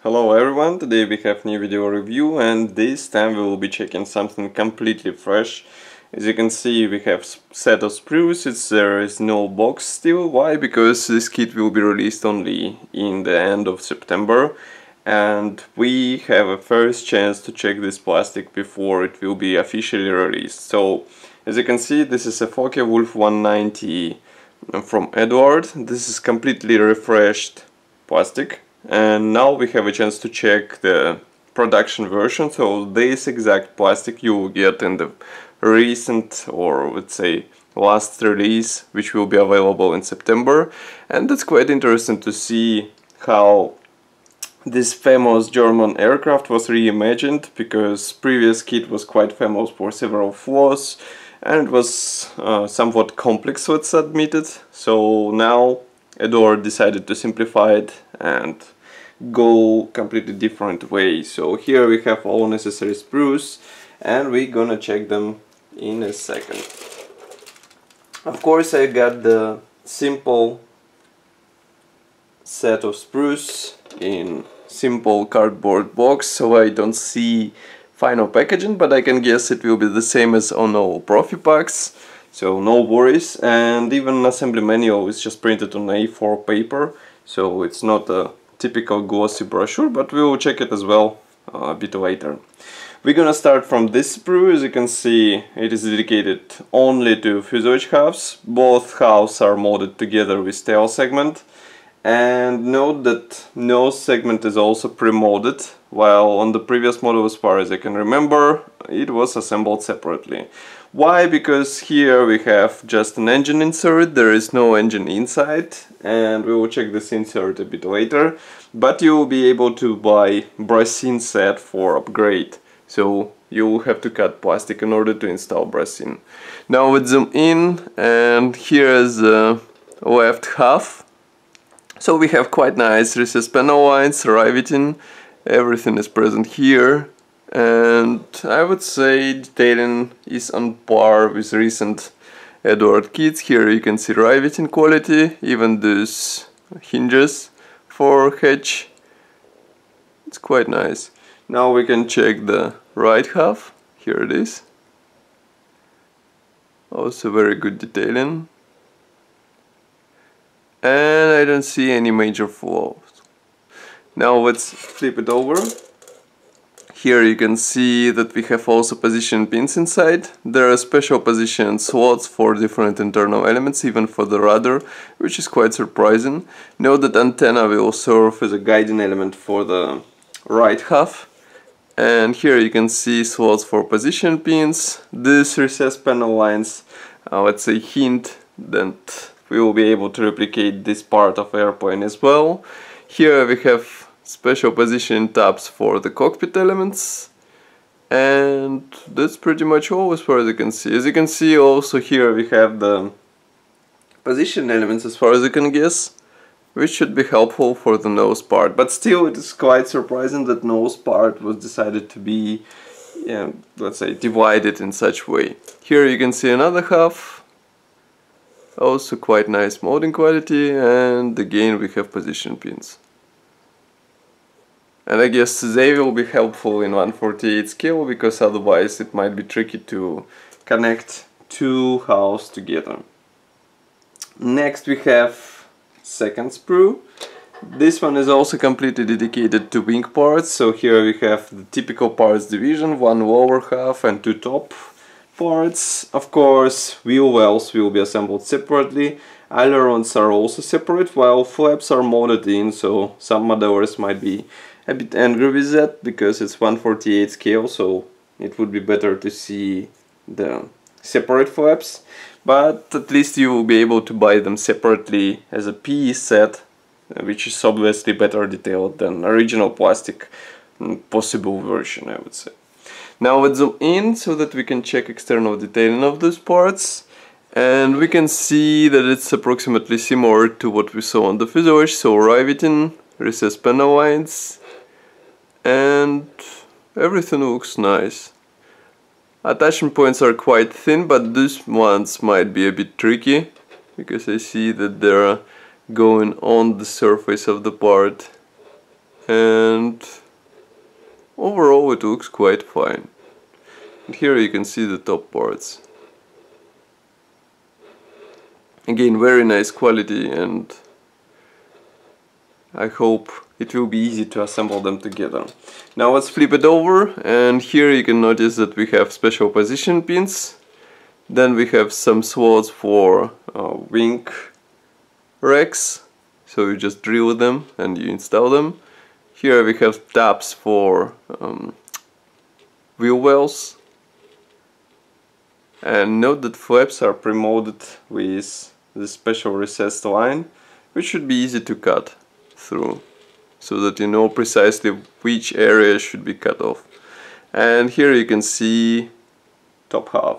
Hello everyone, today we have new video review and this time we will be checking something completely fresh. As you can see we have set of Sprues, there is no box still. Why? Because this kit will be released only in the end of September and we have a first chance to check this plastic before it will be officially released. So as you can see, this is a Focke-Wulf 190 from Eduard. This is completely refreshed plastic. And now we have a chance to check the production version. So this exact plastic you will get in the recent, or let's say last release, which will be available in September. And it's quite interesting to see how this famous German aircraft was reimagined, because previous kit was quite famous for several flaws and it was somewhat complex, let's admit it. So now Eduard decided to simplify it and go completely different way. So here we have all necessary sprues and we're gonna check them in a second. Of course I got the simple set of sprues in simple cardboard box, so I don't see final packaging, but I can guess it will be the same as on all Profipacks. So no worries, and even assembly manual is just printed on A4 paper, so it's not a typical glossy brochure, but we will check it as well a bit later. We're gonna start from this sprue. As you can see, it is dedicated only to fuselage halves. Both halves are molded together with tail segment, and note that nose segment is also pre-molded, while on the previous model, as far as I can remember, it was assembled separately. Why? Because here we have just an engine insert, there is no engine inside, and we will check this insert a bit later, but you will be able to buy bracing set for upgrade, so you will have to cut plastic in order to install bracing. Now let's zoom in, and here is the left half. So we have quite nice recessed panel lines, riveting, everything is present here. And I would say detailing is on par with recent Eduard kits. Here you can see riveting quality, even these hinges for hatch. It's quite nice. Now we can check the right half. Here it is. Also very good detailing. And I don't see any major flaws. Now let's flip it over. Here you can see that we have also position pins inside. There are special position slots for different internal elements, even for the rudder, which is quite surprising. Note that antenna will serve as a guiding element for the right half. And here you can see slots for position pins. These recessed panel lines, let's say, hint that we will be able to replicate this part of airplane as well. Here we have special positioning tabs for the cockpit elements, and that's pretty much all as far as you can see. As you can see, also here we have the position elements as far as you can guess, which should be helpful for the nose part, but still it is quite surprising that nose part was decided to be, let's say, divided in such way. Here you can see another half, also quite nice molding quality, and again we have position pins. And I guess they will be helpful in 1/48 scale, because otherwise it might be tricky to connect two halves together. Next we have second sprue. This one is also completely dedicated to wing parts. So here we have the typical parts division, one lower half and two top parts. Of course, wheel wells will be assembled separately. Ailerons are also separate, while flaps are molded in, so some modelers might be a bit angry with that, because it's 1/48 scale, so it would be better to see the separate flaps, but at least you will be able to buy them separately as a piece set, which is obviously better detailed than original plastic possible version, I would say. Now let's zoom in so that we can check external detailing of those parts, and we can see that it's approximately similar to what we saw on the fuselage, so riveting, recessed panel lines, and everything looks nice. Attachment points are quite thin, but these ones might be a bit tricky, because I see that they're going on the surface of the part and overall it looks quite fine. And here you can see the top parts. Again, very nice quality, and I hope it will be easy to assemble them together. Now let's flip it over, and here you can notice that we have special position pins. Then we have some slots for wing racks, so you just drill them and you install them. Here we have tabs for wheel wells, and note that flaps are pre-molded with this special recessed line, which should be easy to cut through, so that you know precisely which area should be cut off. And here you can see top half.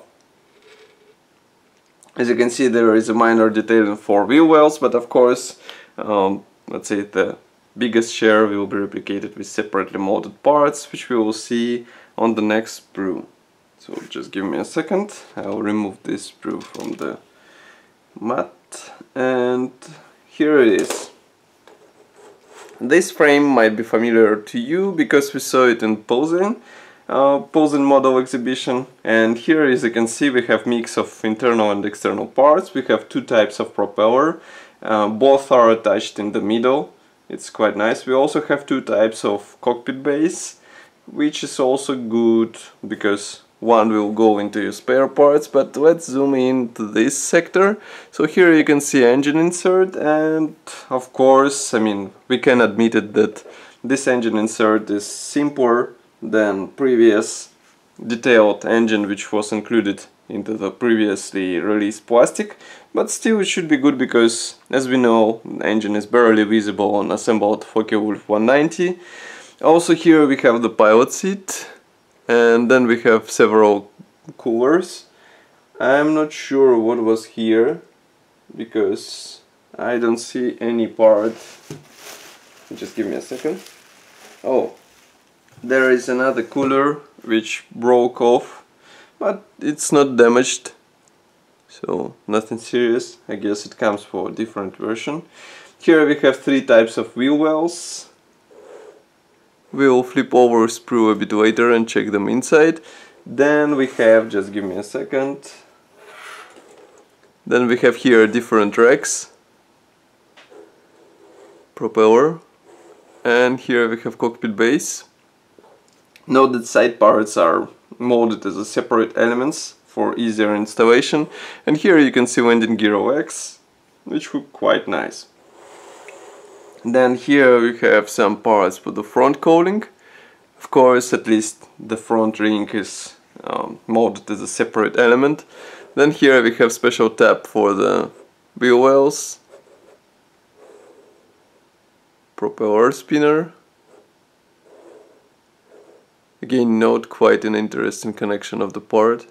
As you can see, there is a minor detailing for wheel wells, but of course, let's say the biggest share will be replicated with separately molded parts, which we will see on the next sprue. So just give me a second, I'll remove this sprue from the mat, and here it is. This frame might be familiar to you because we saw it in Polny model exhibition, and here, as you can see, we have mix of internal and external parts. We have two types of propeller, both are attached in the middle. It's quite nice. We also have two types of cockpit base, which is also good because one will go into your spare parts. But let's zoom in to this sector. So here you can see engine insert, and of course, I mean, we can admit it that this engine insert is simpler than previous detailed engine which was included into the previously released plastic, but still it should be good because, as we know, the engine is barely visible on assembled Focke-Wulf 190. Also here we have the pilot seat, and then we have several coolers. I'm not sure what was here because I don't see any part. Just give me a second. Oh, there is another cooler which broke off, but it's not damaged, so nothing serious. I guess it comes for a different version. Here we have three types of wheel wells. We will flip over sprue a bit later and check them inside. Then we have, just give me a second, then we have here different racks, propeller, and here we have cockpit base. Note that side parts are molded as a separate elements for easier installation, and here you can see landing gear legs, which look quite nice. Then here we have some parts for the front cowling. Of course, at least the front ring is molded as a separate element. Then here we have special tab for the wheel wells, propeller spinner. Again, note quite an interesting connection of the part.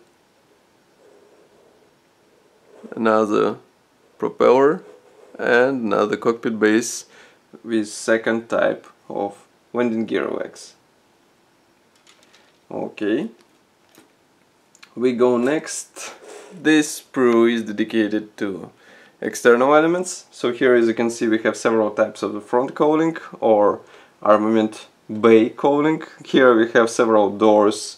Another propeller and another cockpit base with second type of landing gear legs. Okay, we go next. This sprue is dedicated to external elements. So here, as you can see, we have several types of the front cowling or armament bay cowling. Here we have several doors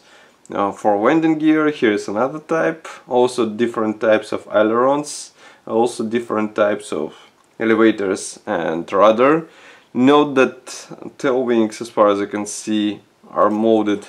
for landing gear. Here is another type. Also different types of ailerons. Also different types of elevators and rudder. Note that tail wings, as far as you can see, are molded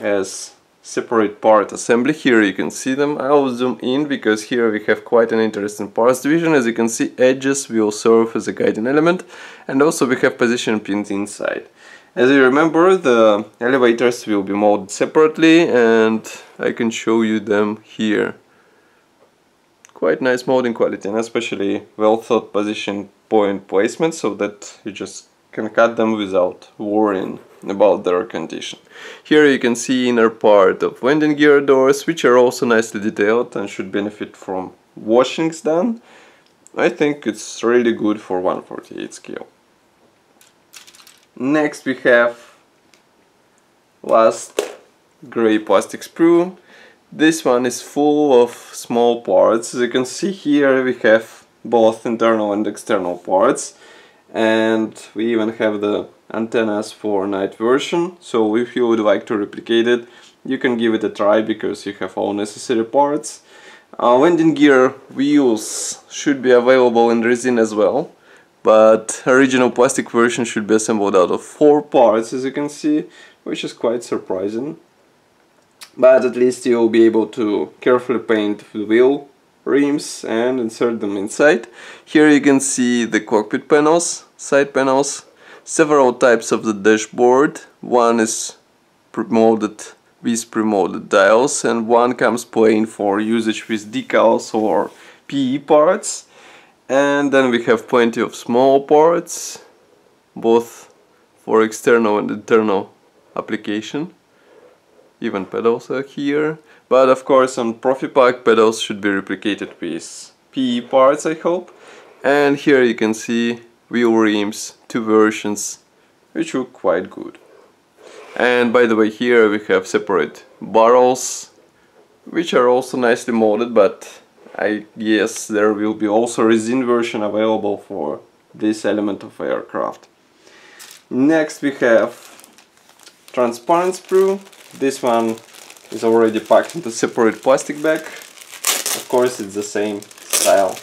as separate part assembly. Here you can see them. I will zoom in because here we have quite an interesting parts division. As you can see, edges will serve as a guiding element, and also we have position pins inside. As you remember, the elevators will be molded separately, and I can show you them here. Quite nice molding quality, and especially well thought position point placement, so that you just can cut them without worrying about their condition. Here you can see inner part of landing gear doors, which are also nicely detailed and should benefit from washings done. I think it's really good for 1/48 scale. Next we have last gray plastic sprue. This one is full of small parts. As you can see here, we have both internal and external parts. and we even have the antennas for night version. So if you would like to replicate it, you can give it a try because you have all necessary parts. Landing gear wheels should be available in resin as well, but original plastic version should be assembled out of 4 parts, as you can see, which is quite surprising. But at least you'll be able to carefully paint the wheel rims and insert them inside. Here you can see the cockpit panels, side panels, several types of the dashboard. One is pre-molded with pre-molded dials, and one comes plain for usage with decals or PE parts. And then we have plenty of small parts, both for external and internal application. Even pedals are here. But of course on Profipack pedals should be replicated with PE parts, I hope. And here you can see wheel rims, 2 versions, which look quite good. And by the way, here we have separate barrels, which are also nicely molded, but I guess there will be also resin version available for this element of aircraft. Next we have transparent sprue. This one is already packed into separate plastic bag. Of course it's the same style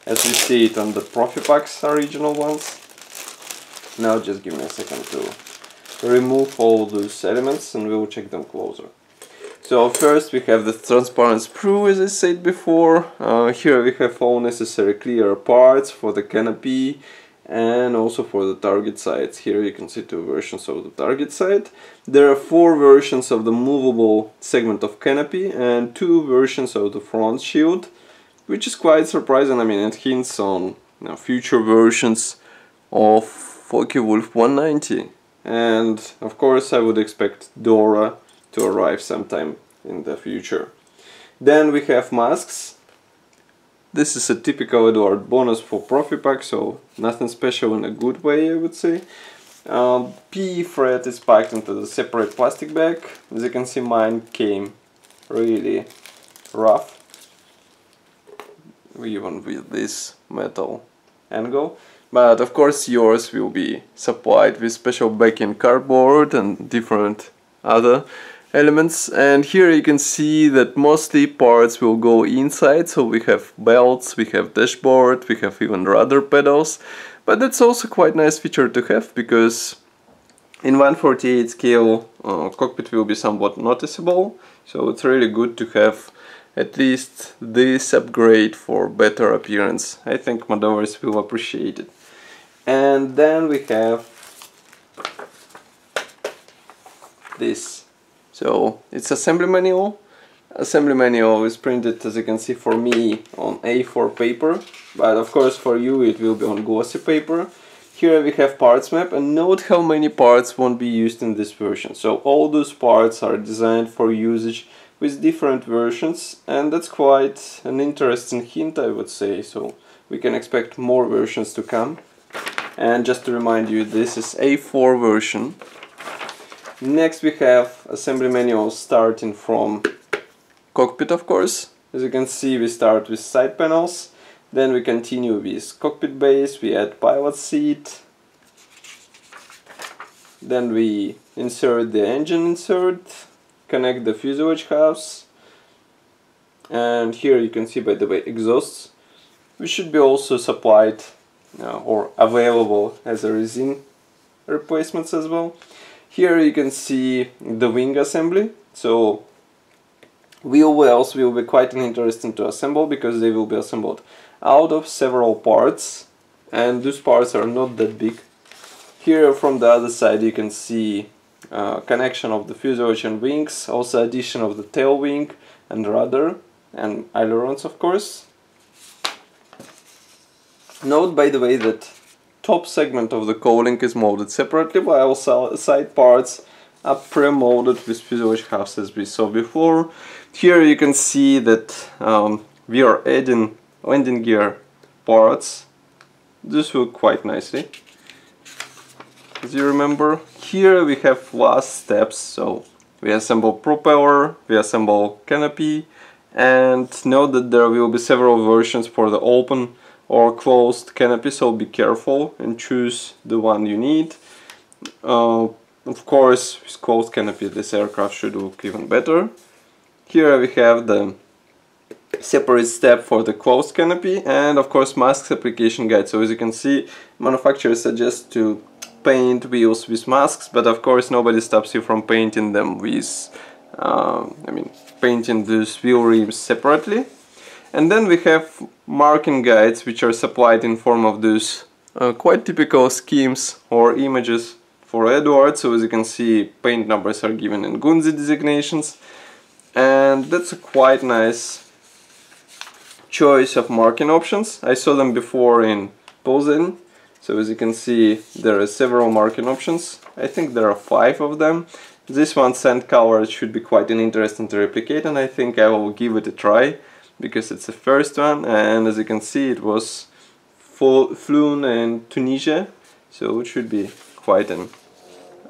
as we see it on the Profipack's original ones. Now just give me a second to remove all those elements and we'll check them closer. So first we have the transparent sprue, as I said before. Here we have all necessary clear parts for the canopy and also for the target sides. Here you can see 2 versions of the target side. There are 4 versions of the movable segment of canopy and 2 versions of the front shield, which is quite surprising. I mean, it hints on future versions of Focke-Wulf 190. And of course I would expect Dora to arrive sometime in the future. Then we have masks. This is a typical Eduard bonus for Profipack, so nothing special in a good way, I would say. PE thread is packed into the separate plastic bag. As you can see, mine came really rough, even with this metal angle. But of course yours will be supplied with special backing cardboard and different other elements. And here you can see that mostly parts will go inside, so we have belts, we have dashboard, we have even rudder pedals. But that's also quite nice feature to have, because in 1/48 scale cockpit will be somewhat noticeable, so it's really good to have at least this upgrade for better appearance. I think modders will appreciate it. And then we have this. So it's assembly manual. Assembly manual is printed, as you can see, for me on A4 paper, but of course for you it will be on glossy paper. Here we have parts map, and note how many parts won't be used in this version. So all those parts are designed for usage with different versions, and that's quite an interesting hint, I would say. So we can expect more versions to come. And just to remind you, this is A4 version. Next we have assembly manual starting from cockpit, of course. As you can see, we start with side panels, then we continue with cockpit base, we add pilot seat, then we insert the engine insert, connect the fuselage house, and here you can see, by the way, exhausts, which should be also supplied or available as a resin replacements as well. Here you can see the wing assembly. So wheel wells will be quite interesting to assemble, because they will be assembled out of several parts, and those parts are not that big. Here from the other side you can see connection of the fuselage and wings, also addition of the tail wing and rudder and ailerons, of course. Note, by the way, that top segment of the cowling is molded separately, while side parts are pre-molded with fuselage halves, as we saw before. Here you can see that we are adding landing gear parts. This will quite nicely. As you remember, here we have last steps. So we assemble propeller, we assemble canopy, and note that there will be several versions for the open or closed canopy, so be careful and choose the one you need. Of course, with closed canopy this aircraft should look even better. Here we have the separate step for the closed canopy, and of course masks application guide. So as you can see, manufacturers suggest to paint wheels with masks, but of course nobody stops you from painting them with painting these wheel rims separately. And then we have marking guides, which are supplied in form of these quite typical schemes or images for Eduard. So as you can see, paint numbers are given in Gunzi designations, and that's a quite nice choice of marking options. I saw them before in Polny. So as you can see, there are several marking options. I think there are 5 of them. This one, sand color, should be quite interesting to replicate, and I think I will give it a try because it's the first one, and as you can see it was flown in Tunisia, so it should be quite an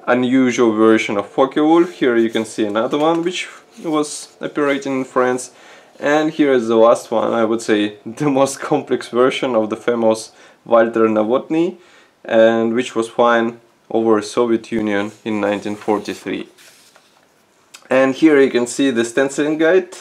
unusual version of Focke-Wulf. Here you can see another one which was operating in France, and here is the last one, I would say the most complex version of the famous Walter Novotny, and which was flown over Soviet Union in 1943. And here you can see the stenciling guide.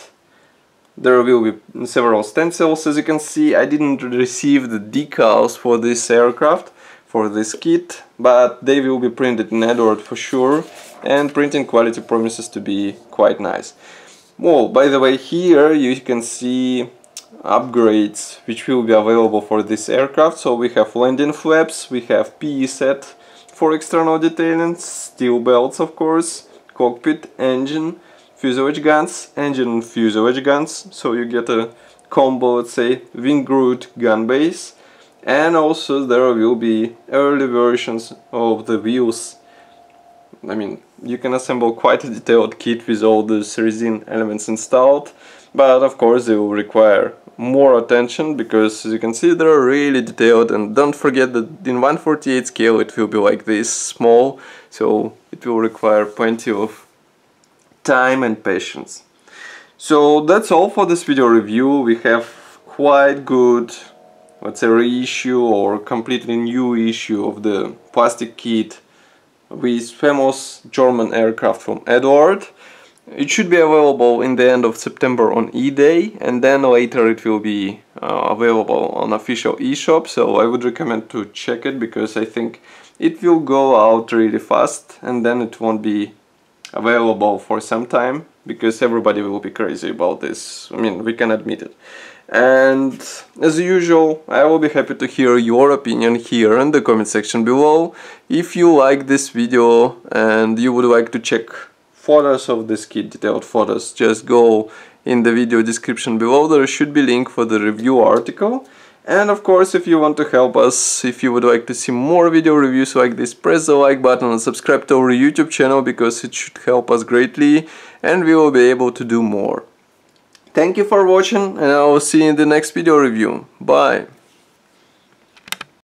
There will be several stencils. As you can see, I didn't receive the decals for this aircraft, for this kit, but they will be printed in Eduard for sure, and printing quality promises to be quite nice. Well, by the way, here you can see upgrades which will be available for this aircraft. So we have landing flaps, we have PE set for external detailing, steel belts of course, cockpit, engine, fuselage guns, engine and fuselage guns, so you get a combo, let's say, wing root gun base. And also there will be early versions of the wheels. I mean, you can assemble quite a detailed kit with all these resin elements installed, but of course they will require more attention because, as you can see, they're really detailed. And don't forget that in 1/48 scale it will be like this small, so it will require plenty of time and patience. So that's all for this video review. We have quite good, let's say, reissue or completely new issue of the plastic kit with famous German aircraft from Eduard. It should be available in the end of September on eDay, and then later it will be available on official eShop, so I would recommend to check it because I think it will go out really fast, and then it won't be available for some time because everybody will be crazy about this. I mean, we can admit it. And as usual, I will be happy to hear your opinion here in the comment section below. If you like this video and you would like to check photos of this kit, detailed photos, just go in the video description below. There should be a link for the review article. And of course, if you want to help us, if you would like to see more video reviews like this, press the like button and subscribe to our YouTube channel because it should help us greatly and we will be able to do more. Thank you for watching, and I will see you in the next video review. Bye!